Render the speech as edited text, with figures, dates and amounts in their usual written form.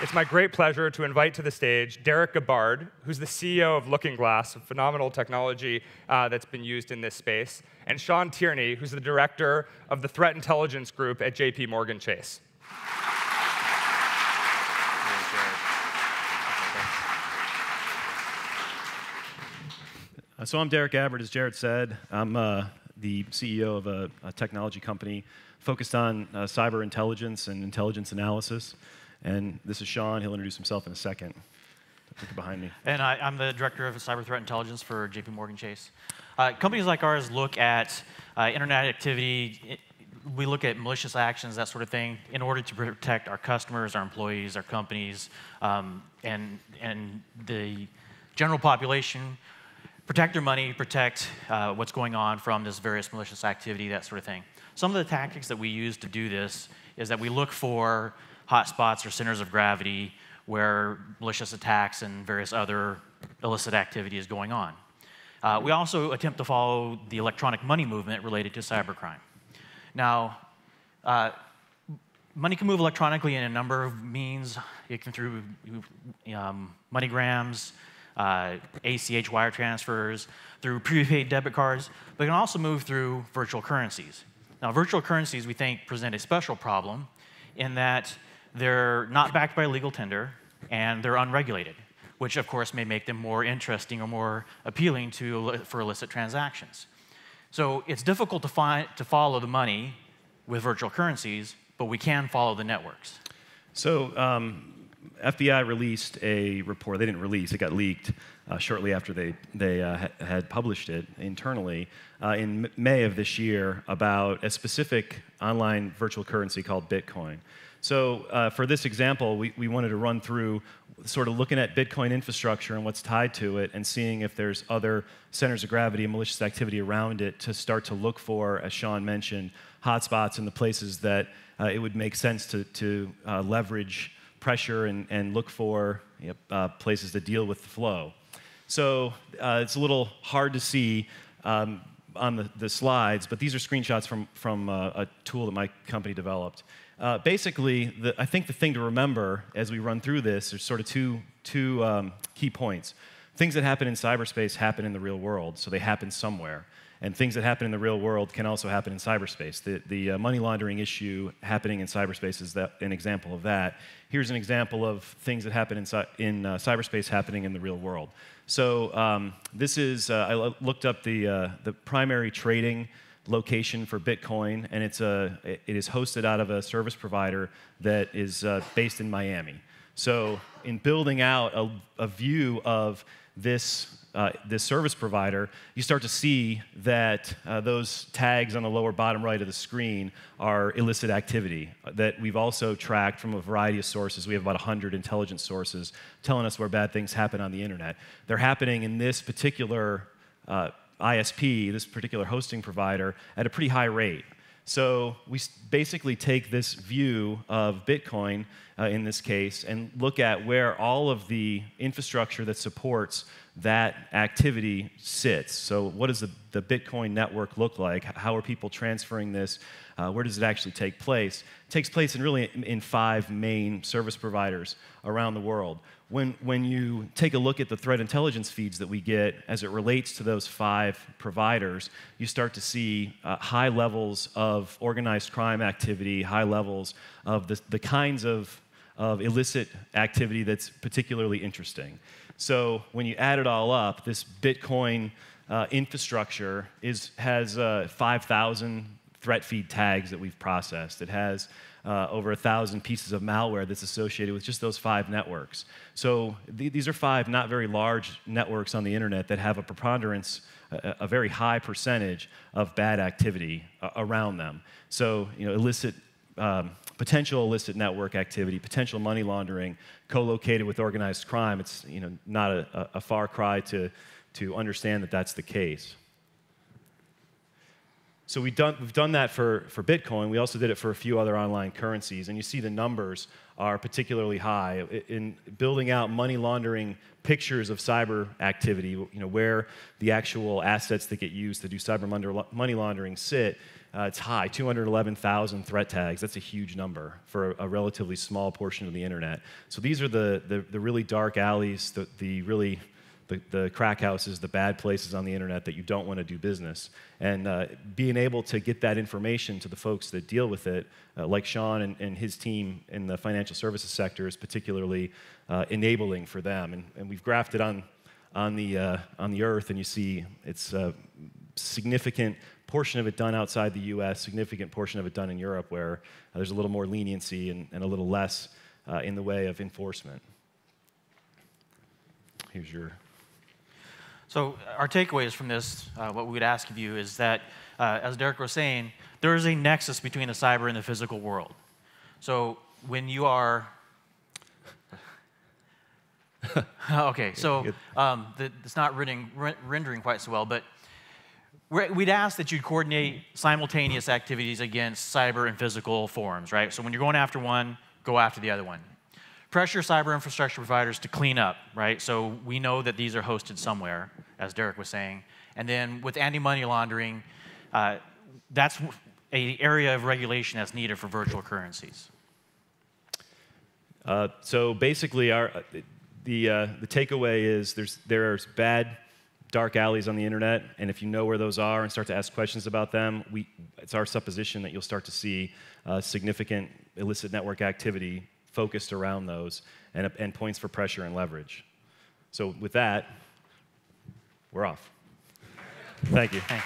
It's my great pleasure to invite to the stage Derek Gabbard, who's the CEO of Lookingglass, a phenomenal technology that's been used in this space, and Sean Tierney, who's the director of the Threat Intelligence Group at JP Chase. So I'm Derek Gabbard, as Jared said. I'm the CEO of a technology company focused on cyber intelligence and intelligence analysis. And this is Sean. He'll introduce himself in a second. Look behind me. And I'm the director of cyber threat intelligence for JP Chase. Companies like ours look at internet activity. We look at malicious actions, that sort of thing, in order to protect our customers, our employees, our companies, and the general population. Protect their money, protect what's going on from this various malicious activity, that sort of thing. Some of the tactics that we use to do this is that we look for hotspots or centers of gravity where malicious attacks and various other illicit activity is going on. We also attempt to follow the electronic money movement related to cybercrime. Now, money can move electronically in a number of means. It can through MoneyGrams, ACH wire transfers, through prepaid debit cards, but it can also move through virtual currencies. Now, virtual currencies, we think, present a special problem in that they're not backed by legal tender, and they're unregulated, which, of course, may make them more interesting or more appealing for illicit transactions. So it's difficult to follow the money with virtual currencies, but we can follow the networks. So FBI released a report. They didn't release. It got leaked shortly after they had published it internally in May of this year about a specific online virtual currency called Bitcoin. So for this example, we wanted to run through sort of looking at Bitcoin infrastructure and what's tied to it and seeing if there's other centers of gravity and malicious activity around it to start to look for, as Sean mentioned, hotspots in the places that it would make sense to leverage pressure and look for places to deal with the flow. So it's a little hard to see on the slides, but these are screenshots from a tool that my company developed. Basically, I think the thing to remember as we run through this, there's sort of two key points. Things that happen in cyberspace happen in the real world, so they happen somewhere. And things that happen in the real world can also happen in cyberspace. The money laundering issue happening in cyberspace is an example of that. Here's an example of things that happen in cyberspace happening in the real world. So this is, I looked up the primary trading location for Bitcoin, and it is hosted out of a service provider that is based in Miami. So in building out a view of this service provider, you start to see that those tags on the lower bottom right of the screen are illicit activity that we've also tracked from a variety of sources. We have about 100 intelligence sources telling us where bad things happen on the internet. They're happening in this particular ISP, this particular hosting provider, at a pretty high rate. So we basically take this view of Bitcoin, in this case, and look at where all of the infrastructure that supports that activity sits. So what does the Bitcoin network look like? How are people transferring this? Where does it actually take place? It takes place in 5 main service providers around the world. When you take a look at the threat intelligence feeds that we get as it relates to those 5 providers, you start to see high levels of organized crime activity, high levels of the kinds of illicit activity that's particularly interesting. So when you add it all up, this Bitcoin infrastructure has 5,000 threat feed tags that we've processed. It has over 1,000 pieces of malware that's associated with just those 5 networks. So these are 5 not very large networks on the internet that have a preponderance, a very high percentage of bad activity around them. So potential illicit network activity, potential money laundering, co-located with organized crime. It's not a far cry to understand that that's the case. So we've done that for Bitcoin. We also did it for a few other online currencies, and you see the numbers are particularly high. In building out money laundering pictures of cyber activity, where the actual assets that get used to do cyber money laundering sit, It's high, 211,000 threat tags. That's a huge number for a relatively small portion of the internet. So these are the really dark alleys, the crack houses, the bad places on the internet that you don't want to do business. And being able to get that information to the folks that deal with it, like Sean and his team in the financial services sector, is particularly enabling for them. And we've graphed it on the earth, and you see it's a significant portion of it done outside the US, significant portion of it done in Europe, where there's a little more leniency and a little less in the way of enforcement. Here's your... So our takeaways from this, what we would ask of you is that, as Derek was saying, there is a nexus between the cyber and the physical world. So when you are... okay, so it's not rendering quite so well, but we'd ask that you coordinate simultaneous activities against cyber and physical forums, right? So when you're going after one, go after the other one. Pressure cyber infrastructure providers to clean up, right? So we know that these are hosted somewhere, as Derek was saying. And then with anti-money laundering, that's an area of regulation that's needed for virtual currencies. So basically, the takeaway is there's bad, dark alleys on the internet, and if you know where those are and start to ask questions about them, it's our supposition that you'll start to see significant illicit network activity focused around those and points for pressure and leverage. So with that, we're off. Thank you. Thanks.